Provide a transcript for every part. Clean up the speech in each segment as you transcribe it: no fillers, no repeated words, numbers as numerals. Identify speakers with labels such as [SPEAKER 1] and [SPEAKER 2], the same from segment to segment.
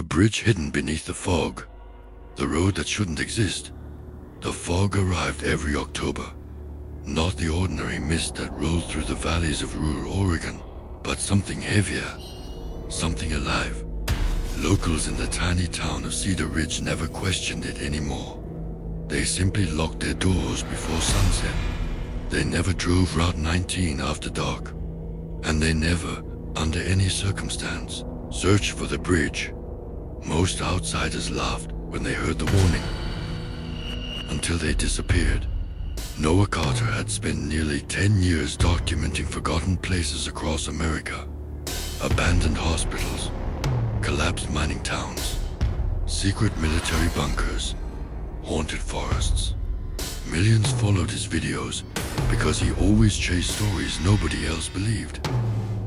[SPEAKER 1] The bridge hidden beneath the fog. The road that shouldn't exist. The fog arrived every October. Not the ordinary mist that rolled through the valleys of rural Oregon, but something heavier, something alive. Locals in the tiny town of Cedar Ridge never questioned it anymore. They simply locked their doors before sunset. They never drove Route 19 after dark. And they never, under any circumstance, searched for the bridge. Most outsiders laughed when they heard the warning. Until they disappeared. Noah Carter had spent nearly 10 years documenting forgotten places across America. Abandoned hospitals, collapsed mining towns, secret military bunkers, haunted forests. Millions followed his videos because he always chased stories nobody else believed.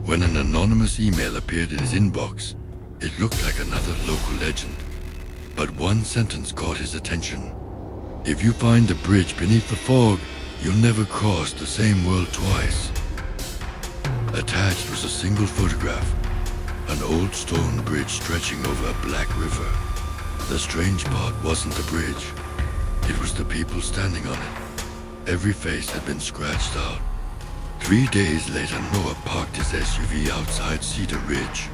[SPEAKER 1] When an anonymous email appeared in his inbox, it looked like another local legend. But one sentence caught his attention. If you find the bridge beneath the fog, you'll never cross the same world twice. Attached was a single photograph, an old stone bridge stretching over a black river. The strange part wasn't the bridge. It was the people standing on it. Every face had been scratched out. 3 days later, Noah parked his SUV outside Cedar Ridge.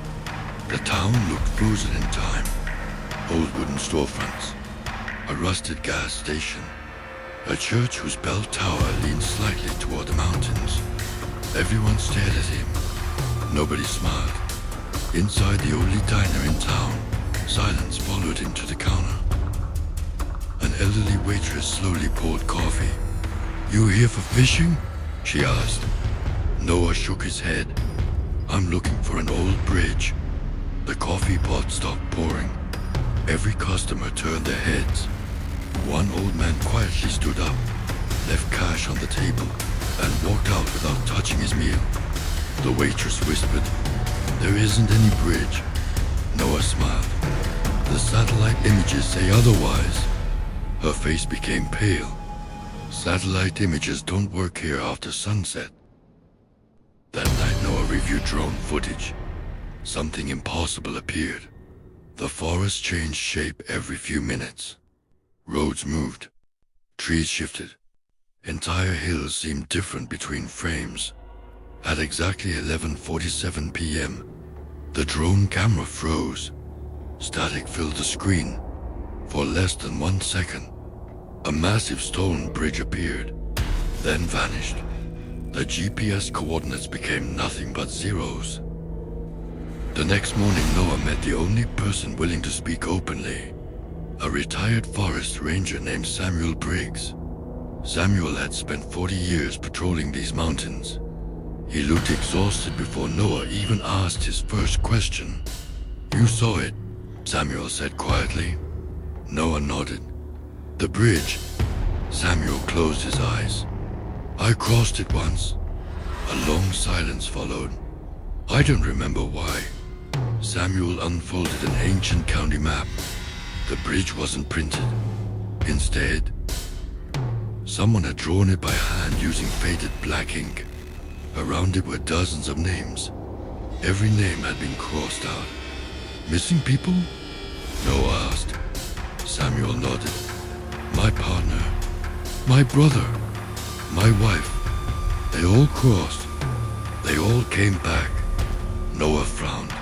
[SPEAKER 1] The town looked frozen in time. Old wooden storefronts, a rusted gas station, a church whose bell tower leaned slightly toward the mountains. Everyone stared at him. Nobody smiled. Inside the only diner in town, silence followed him to the counter. An elderly waitress slowly poured coffee. "You here for fishing?" she asked. Noah shook his head. "I'm looking for an old bridge." The coffee pot stopped pouring. Every customer turned their heads. One old man quietly stood up, left cash on the table, and walked out without touching his meal. The waitress whispered, "There isn't any bridge." Noah smiled. "The satellite images say otherwise." Her face became pale. "Satellite images don't work here after sunset." That night Noah reviewed drone footage. Something impossible appeared. The forest changed shape every few minutes. Roads moved. Trees shifted. Entire hills seemed different between frames. At exactly 11:47 p.m., the drone camera froze. Static filled the screen. For less than 1 second, a massive stone bridge appeared, then vanished. The GPS coordinates became nothing but zeros. The next morning, Noah met the only person willing to speak openly. A retired forest ranger named Samuel Briggs. Samuel had spent 40 years patrolling these mountains. He looked exhausted before Noah even asked his first question. "You saw it," Samuel said quietly. Noah nodded. "The bridge." Samuel closed his eyes. "I crossed it once." A long silence followed. "I don't remember why." Samuel unfolded an ancient county map. The bridge wasn't printed. Instead, someone had drawn it by hand using faded black ink. Around it were dozens of names. Every name had been crossed out. "Missing people?" Noah asked. Samuel nodded. "My partner, my brother, my wife. They all crossed. They all came back." Noah frowned.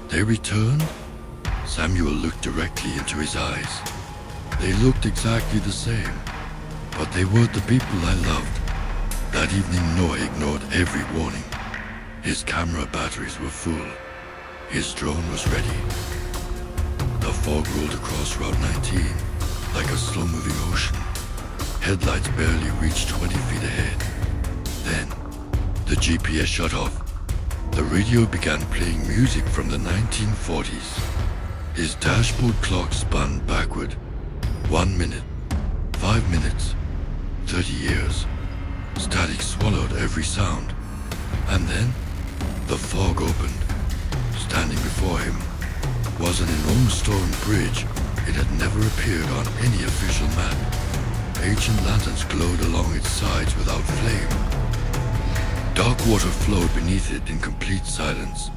[SPEAKER 1] "They returned?" Samuel looked directly into his eyes. "They looked exactly the same, but they weren't the people I loved." That evening, Noah ignored every warning. His camera batteries were full. His drone was ready. The fog rolled across Route 19 like a slow-moving ocean. Headlights barely reached 20 feet ahead. Then, the GPS shut off. The radio began playing music from the 1940s. His dashboard clock spun backward. 1 minute, 5 minutes, 30 years. Static swallowed every sound. And then, the fog opened. Standing before him was an enormous stone bridge. It had never appeared on any official map. Ancient lanterns glowed along its sides without flame. Dark water flowed beneath it in complete silence.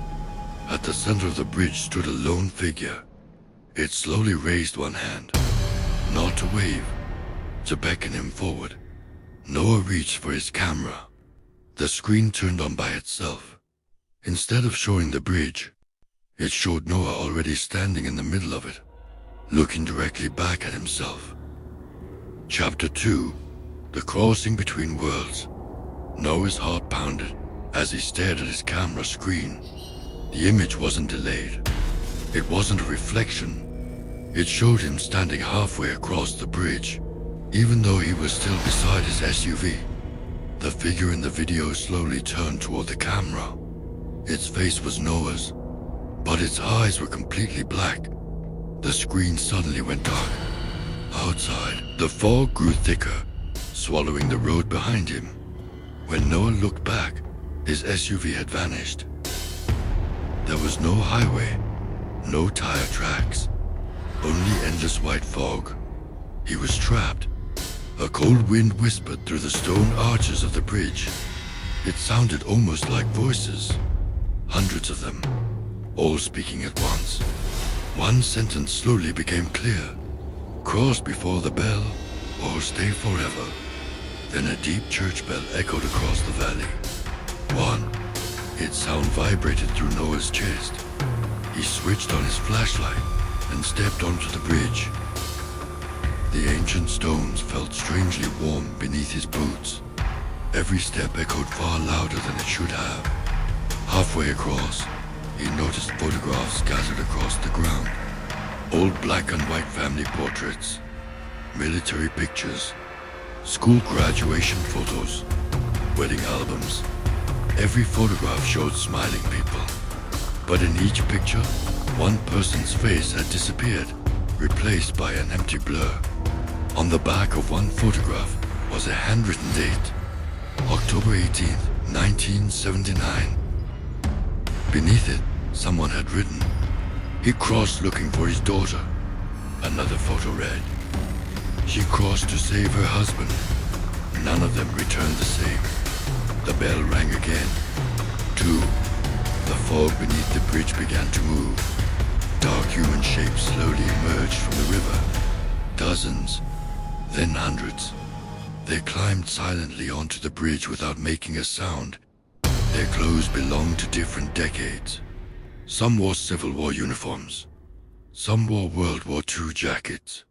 [SPEAKER 1] At the center of the bridge stood a lone figure, It slowly raised one hand, not to wave, to beckon him forward. Noah reached for his camera. The screen turned on by itself. Instead of showing the bridge, it showed Noah already standing in the middle of it, looking directly back at himself. Chapter 2. The Crossing Between Worlds. Noah's heart pounded as he stared at his camera screen. The image wasn't delayed. It wasn't a reflection. It showed him standing halfway across the bridge, even though he was still beside his SUV. The figure in the video slowly turned toward the camera. Its face was Noah's, but its eyes were completely black. The screen suddenly went dark. Outside, the fog grew thicker, swallowing the road behind him. When Noah looked back, his SUV had vanished. There was no highway, no tire tracks, only endless white fog. He was trapped. A cold wind whispered through the stone arches of the bridge. It sounded almost like voices, hundreds of them, all speaking at once. One sentence slowly became clear. Cross before the bell, or stay forever. Then a deep church bell echoed across the valley. One. Its sound vibrated through Noah's chest. He switched on his flashlight and stepped onto the bridge. The ancient stones felt strangely warm beneath his boots. Every step echoed far louder than it should have. Halfway across, he noticed photographs scattered across the ground. Old black and white family portraits, military pictures, school graduation photos, wedding albums. Every photograph showed smiling people. But in each picture, one person's face had disappeared, replaced by an empty blur. On the back of one photograph was a handwritten date, October 18th, 1979. Beneath it, someone had written, "He crossed looking for his daughter." Another photo read, "She crossed to save her husband." None of them returned the same. The bell rang again. 2. The fog beneath the bridge began to move. Dark human shapes slowly emerged from the river. Dozens, then hundreds. They climbed silently onto the bridge without making a sound. Their clothes belonged to different decades. Some wore Civil War uniforms. Some wore World War II jackets.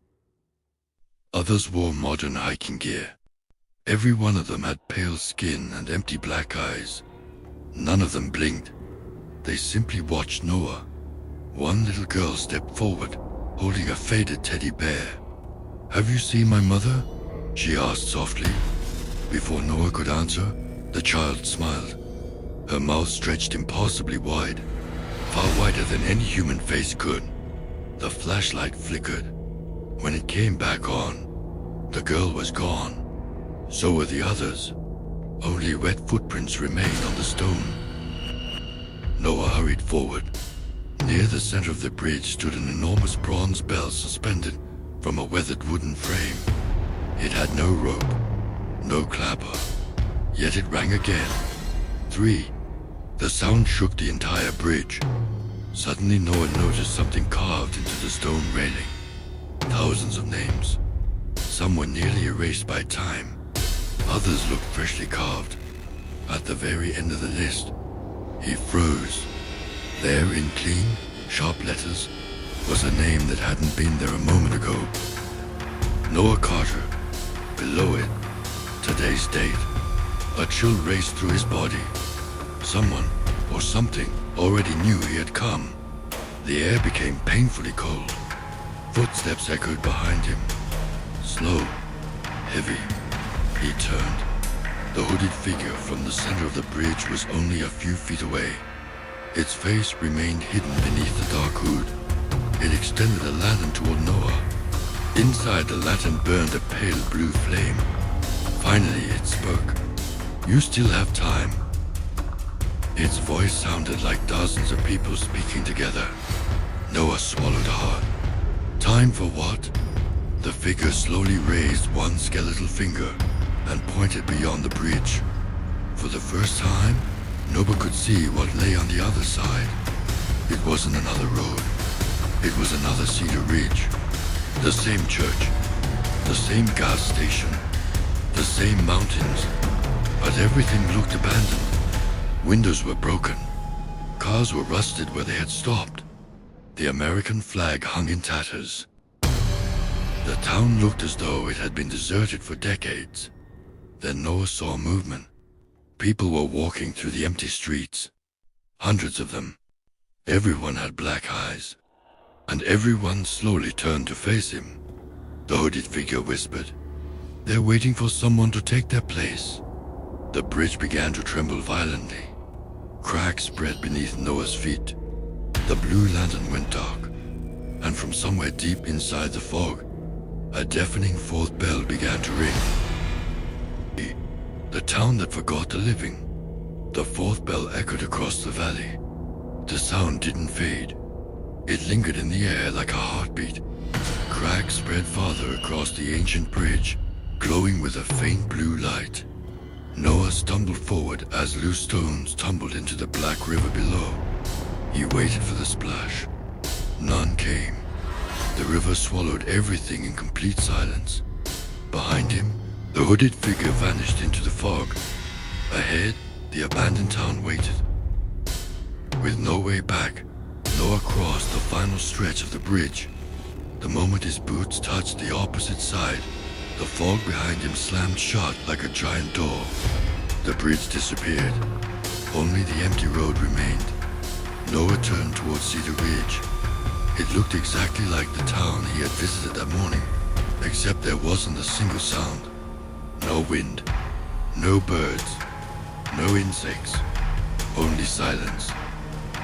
[SPEAKER 1] Others wore modern hiking gear. Every one of them had pale skin and empty black eyes. None of them blinked. They simply watched Noah. One little girl stepped forward, holding a faded teddy bear. "Have you seen my mother?" she asked softly. Before Noah could answer, the child smiled. Her mouth stretched impossibly wide, far wider than any human face could. The flashlight flickered. When it came back on, the girl was gone. So were the others. Only wet footprints remained on the stone. Noah hurried forward. Near the center of the bridge stood an enormous bronze bell suspended from a weathered wooden frame. It had no rope, no clapper, yet it rang again. 3. The sound shook the entire bridge. Suddenly Noah noticed something carved into the stone railing. Thousands of names. Some were nearly erased by time. Others looked freshly carved. At the very end of the list, he froze. There in clean, sharp letters was a name that hadn't been there a moment ago. Noah Carter. Below it, today's date. A chill raced through his body. Someone or something already knew he had come. The air became painfully cold. Footsteps echoed behind him. Slow, heavy. He turned. The hooded figure from the center of the bridge was only a few feet away. Its face remained hidden beneath the dark hood. It extended a lantern toward Noah. Inside the lantern burned a pale blue flame. Finally it spoke. "You still have time." Its voice sounded like dozens of people speaking together. Noah swallowed hard. "Time for what?" The figure slowly raised one skeletal finger and pointed beyond the bridge. For the first time, Noah could see what lay on the other side. It wasn't another road. It was another Cedar Ridge. The same church, the same gas station, the same mountains, but everything looked abandoned. Windows were broken. Cars were rusted where they had stopped. The American flag hung in tatters. The town looked as though it had been deserted for decades. Then Noah saw movement. People were walking through the empty streets. Hundreds of them. Everyone had black eyes. And everyone slowly turned to face him. The hooded figure whispered, "They're waiting for someone to take their place." The bridge began to tremble violently. Cracks spread beneath Noah's feet. The blue lantern went dark, and from somewhere deep inside the fog, a deafening fourth bell began to ring. The town that forgot the living. The fourth bell echoed across the valley. The sound didn't fade. It lingered in the air like a heartbeat. Cracks spread farther across the ancient bridge, glowing with a faint blue light. Noah stumbled forward as loose stones tumbled into the black river below. He waited for the splash. None came. The river swallowed everything in complete silence. Behind him, the hooded figure vanished into the fog. Ahead, the abandoned town waited. With no way back, Noah crossed the final stretch of the bridge. The moment his boots touched the opposite side, the fog behind him slammed shut like a giant door. The bridge disappeared. Only the empty road remained. Noah turned towards Cedar Ridge. It looked exactly like the town he had visited that morning, except there wasn't a single sound. No wind, no birds, no insects, only silence.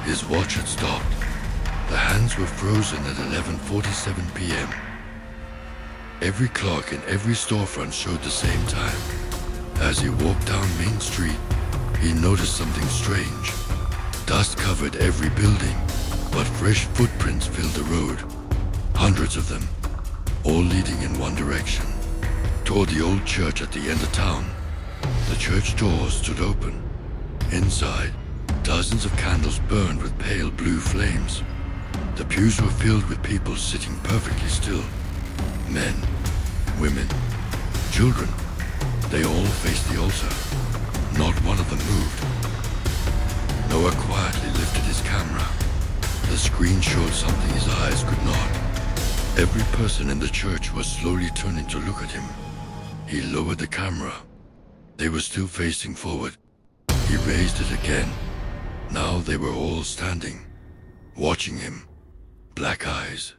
[SPEAKER 1] His watch had stopped. The hands were frozen at 11:47 p.m. Every clock in every storefront showed the same time. As he walked down Main Street, he noticed something strange. Dust covered every building, but fresh footprints filled the road. Hundreds of them, all leading in one direction, toward the old church at the end of town. The church doors stood open. Inside, dozens of candles burned with pale blue flames. The pews were filled with people sitting perfectly still. Men, women, children. They all faced the altar. Not one of them moved. Noah quietly lifted his camera. The screen showed something his eyes could not. Every person in the church was slowly turning to look at him. He lowered the camera. They were still facing forward. He raised it again. Now they were all standing, watching him. Black eyes,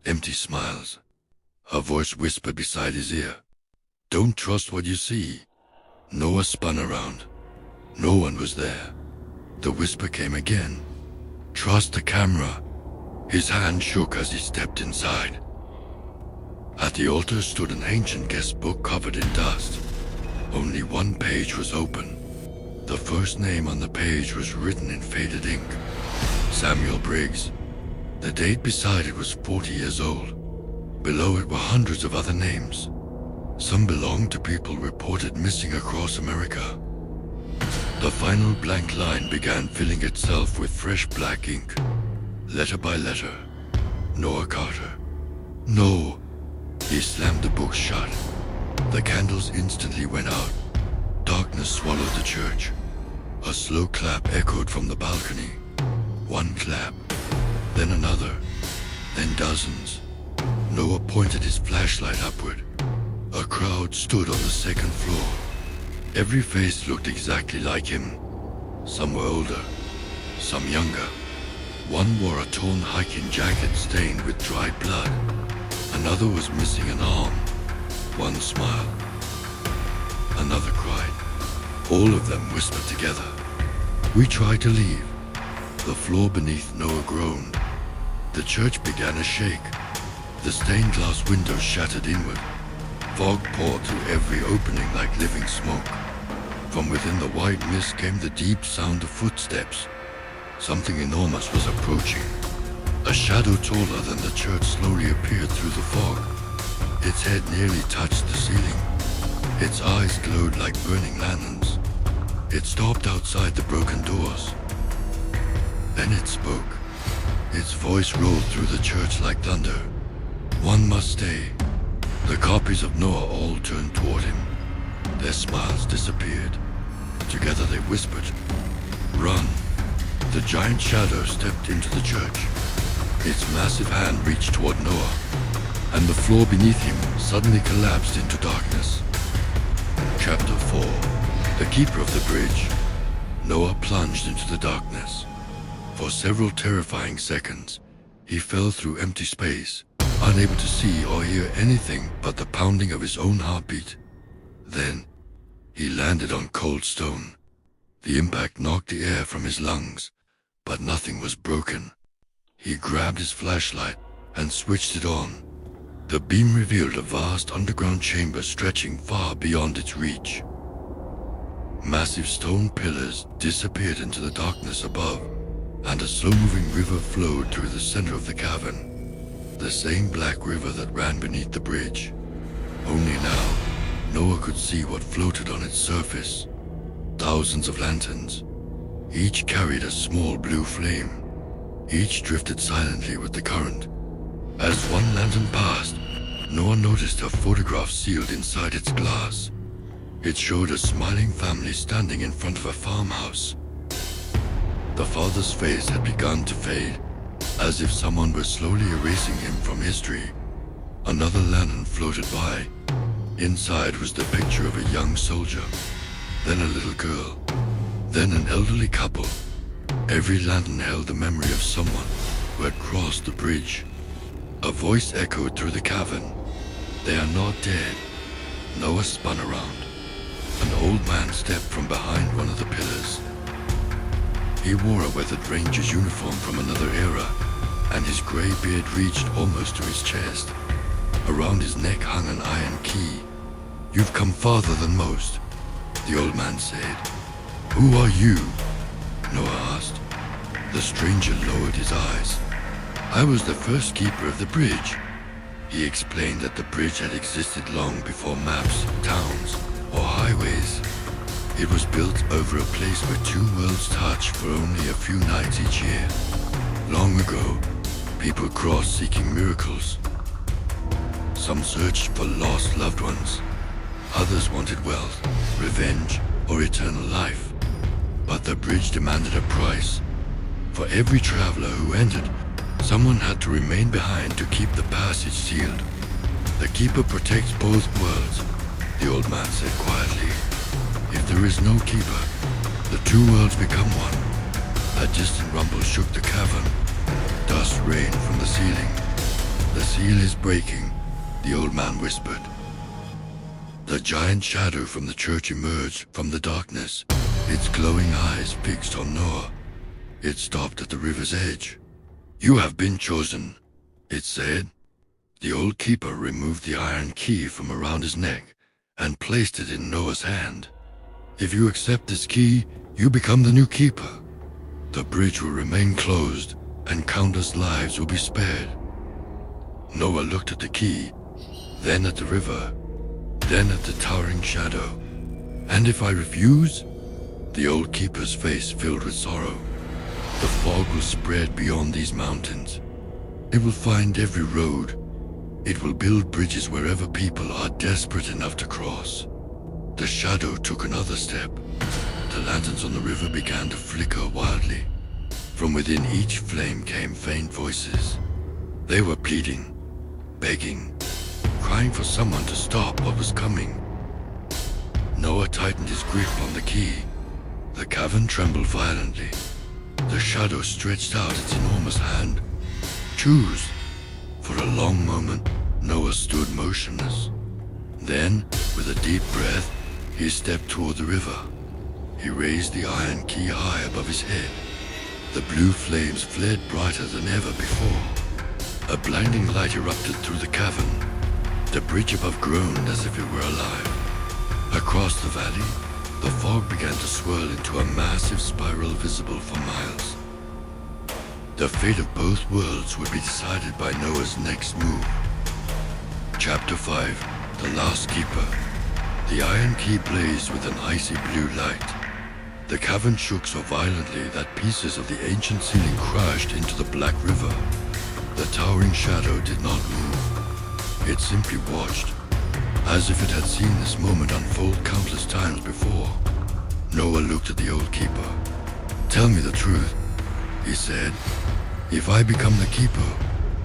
[SPEAKER 1] empty smiles. A voice whispered beside his ear, "Don't trust what you see." Noah spun around. No one was there. The whisper came again. "Trust the camera." His hand shook as he stepped inside. At the altar stood an ancient guest book covered in dust. Only one page was open. The first name on the page was written in faded ink. Samuel Briggs. The date beside it was 40 years old. Below it were hundreds of other names. Some belonged to people reported missing across America. The final blank line began filling itself with fresh black ink. Letter by letter. Noah Carter. No. He slammed the book shut. The candles instantly went out. Darkness swallowed the church. A slow clap echoed from the balcony. One clap, then another, then dozens. Noah pointed his flashlight upward. A crowd stood on the second floor. Every face looked exactly like him. Some were older, some younger. One wore a torn hiking jacket stained with dried blood. Another was missing an arm. One smiled. Another cried. All of them whispered together. We tried to leave. The floor beneath Noah groaned. The church began to shake. The stained glass windows shattered inward. Fog poured through every opening like living smoke. From within the white mist came the deep sound of footsteps. Something enormous was approaching. A shadow taller than the church slowly appeared through the fog. Its head nearly touched the ceiling. Its eyes glowed like burning lanterns. It stopped outside the broken doors. Then it spoke. Its voice rolled through the church like thunder. One must stay. The copies of Noah all turned toward him. Their smiles disappeared. Together they whispered, "Run." The giant shadow stepped into the church. Its massive hand reached toward Noah, and the floor beneath him suddenly collapsed into darkness. Chapter 4. The Keeper of the Bridge. Noah plunged into the darkness. For several terrifying seconds, he fell through empty space, unable to see or hear anything but the pounding of his own heartbeat. Then, he landed on cold stone. The impact knocked the air from his lungs, but nothing was broken. He grabbed his flashlight and switched it on. The beam revealed a vast underground chamber stretching far beyond its reach. Massive stone pillars disappeared into the darkness above, and a slow-moving river flowed through the center of the cavern. The same black river that ran beneath the bridge. Only now, Noah could see what floated on its surface. Thousands of lanterns. Each carried a small blue flame. Each drifted silently with the current. As one lantern passed, Noah noticed a photograph sealed inside its glass. It showed a smiling family standing in front of a farmhouse. The father's face had begun to fade, as if someone were slowly erasing him from history. Another lantern floated by. Inside was the picture of a young soldier, then a little girl, then an elderly couple. Every lantern held the memory of someone who had crossed the bridge. A voice echoed through the cavern. "They are not dead." Noah spun around. An old man stepped from behind one of the pillars. He wore a weathered ranger's uniform from another era, and his gray beard reached almost to his chest. Around his neck hung an iron key. "You've come farther than most," the old man said. "Who are you?" Noah asked. The stranger lowered his eyes. "I was the first keeper of the bridge." He explained that the bridge had existed long before maps, towns, or highways. It was built over a place where two worlds touch for only a few nights each year. Long ago, people crossed seeking miracles. Some searched for lost loved ones. Others wanted wealth, revenge, or eternal life. But the bridge demanded a price. For every traveler who entered, someone had to remain behind to keep the passage sealed. "The keeper protects both worlds," the old man said quietly. "If there is no keeper, the two worlds become one." A distant rumble shook the cavern. Dust rained from the ceiling. "The seal is breaking," the old man whispered. The giant shadow from the church emerged from the darkness, its glowing eyes fixed on Noah. It stopped at the river's edge. "You have been chosen," it said. The old keeper removed the iron key from around his neck and placed it in Noah's hand. "If you accept this key, you become the new keeper. The bridge will remain closed, and countless lives will be spared." Noah looked at the key, then at the river, then at the towering shadow. "And if I refuse?" The old keeper's face filled with sorrow. "The fog will spread beyond these mountains. It will find every road. It will build bridges wherever people are desperate enough to cross." The shadow took another step. The lanterns on the river began to flicker wildly. From within each flame came faint voices. They were pleading, begging, crying for someone to stop what was coming. Noah tightened his grip on the key. The cavern trembled violently. The shadow stretched out its enormous hand. "Choose." For a long moment, Noah stood motionless. Then, with a deep breath, he stepped toward the river. He raised the iron key high above his head. The blue flames flared brighter than ever before. A blinding light erupted through the cavern. The bridge above groaned as if it were alive. Across the valley, the fog began to swirl into a massive spiral visible for miles. The fate of both worlds would be decided by Noah's next move. Chapter 5. The Last Keeper. The iron key blazed with an icy blue light. The cavern shook so violently that pieces of the ancient ceiling crashed into the black river. The towering shadow did not move. It simply watched, as if it had seen this moment unfold countless times before. Noah looked at the old keeper. "Tell me the truth," he said. "If I become the keeper,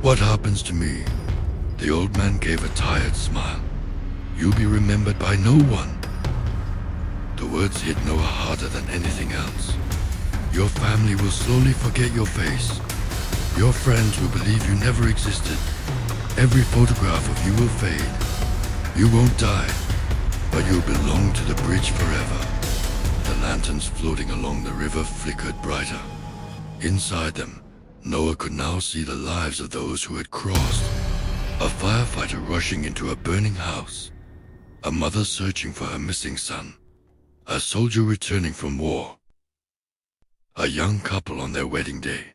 [SPEAKER 1] what happens to me?" The old man gave a tired smile. "You'll be remembered by no one." The words hit Noah harder than anything else. "Your family will slowly forget your face. Your friends will believe you never existed. Every photograph of you will fade. You won't die, but you'll belong to the bridge forever." The lanterns floating along the river flickered brighter. Inside them, Noah could now see the lives of those who had crossed. A firefighter rushing into a burning house. A mother searching for her missing son. A soldier returning from war. A young couple on their wedding day.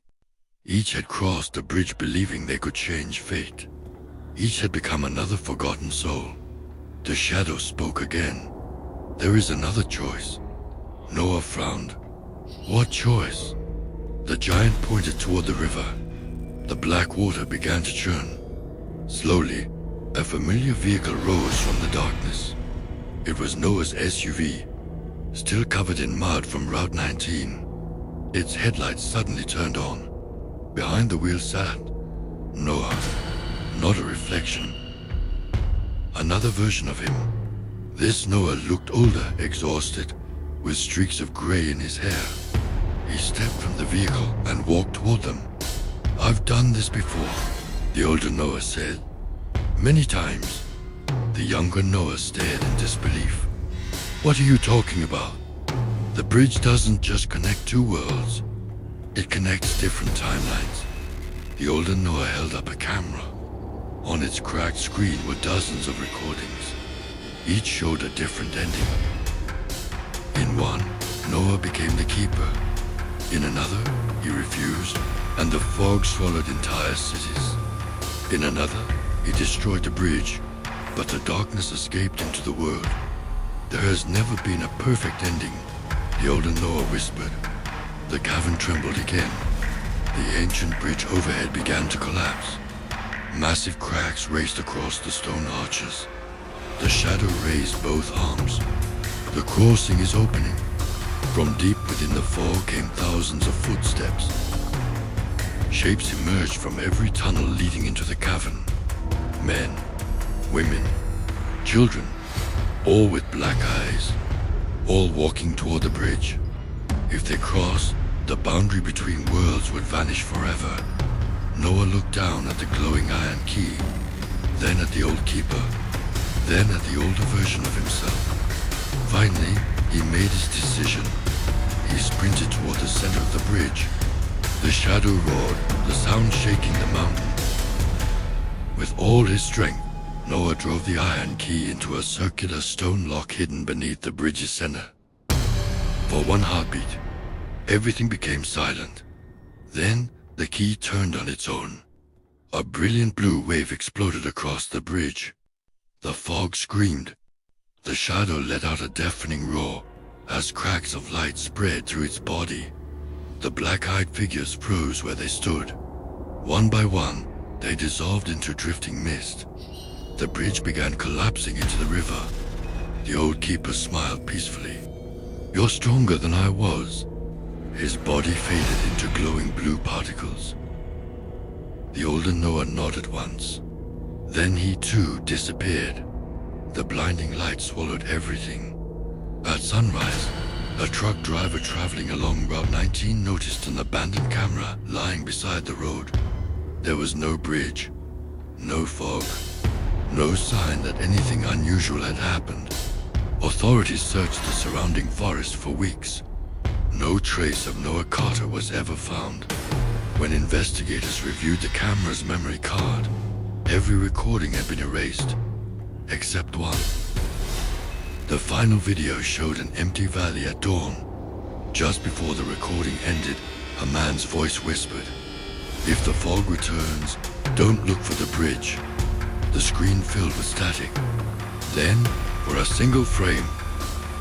[SPEAKER 1] Each had crossed the bridge believing they could change fate. Each had become another forgotten soul. The shadow spoke again. "There is another choice." Noah frowned. "What choice?" The giant pointed toward the river. The black water began to churn. Slowly, a familiar vehicle rose from the darkness. It was Noah's SUV, still covered in mud from Route 19. Its headlights suddenly turned on. Behind the wheel sat Noah, not a reflection. Another version of him. This Noah looked older, exhausted, with streaks of gray in his hair. He stepped from the vehicle and walked toward them. "I've done this before," the older Noah said. "Many times." The younger Noah stared in disbelief. "What are you talking about? The bridge doesn't just connect two worlds. It connects different timelines." The older Noah held up a camera. On its cracked screen were dozens of recordings. Each showed a different ending. In one, Noah became the keeper. In another, he refused, and the fog swallowed entire cities. In another, he destroyed the bridge, but the darkness escaped into the world. "There has never been a perfect ending," the older Noah whispered. The cavern trembled again. The ancient bridge overhead began to collapse. Massive cracks raced across the stone arches. The shadow raised both arms. "The crossing is opening." From deep within the fog came thousands of footsteps. Shapes emerged from every tunnel leading into the cavern. Men, women, children, all with black eyes, all walking toward the bridge. If they crossed, the boundary between worlds would vanish forever. Noah looked down at the glowing iron key, then at the old keeper, then at the older version of himself. Finally, he made his decision. He sprinted toward the center of the bridge. The shadow roared, the sound shaking the mountain. With all his strength, Noah drove the iron key into a circular stone lock hidden beneath the bridge's center. For one heartbeat, everything became silent. Then, the key turned on its own. A brilliant blue wave exploded across the bridge. The fog screamed. The shadow let out a deafening roar as cracks of light spread through its body. The black-eyed figures froze where they stood. One by one, they dissolved into drifting mist. The bridge began collapsing into the river. The old keeper smiled peacefully. "You're stronger than I was." His body faded into glowing blue particles. The older Noah nodded once. Then he too disappeared. The blinding light swallowed everything. At sunrise, a truck driver traveling along Route 19 noticed an abandoned camera lying beside the road. There was no bridge, no fog, no sign that anything unusual had happened. Authorities searched the surrounding forest for weeks. No trace of Noah Carter was ever found. When investigators reviewed the camera's memory card, every recording had been erased, except one. The final video showed an empty valley at dawn. Just before the recording ended, a man's voice whispered, "If the fog returns, don't look for the bridge." The screen filled with static. Then, for a single frame,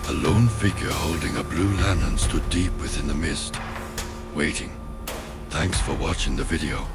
[SPEAKER 1] A lone figure holding a blue lantern stood deep within the mist, waiting. Thanks for watching the video.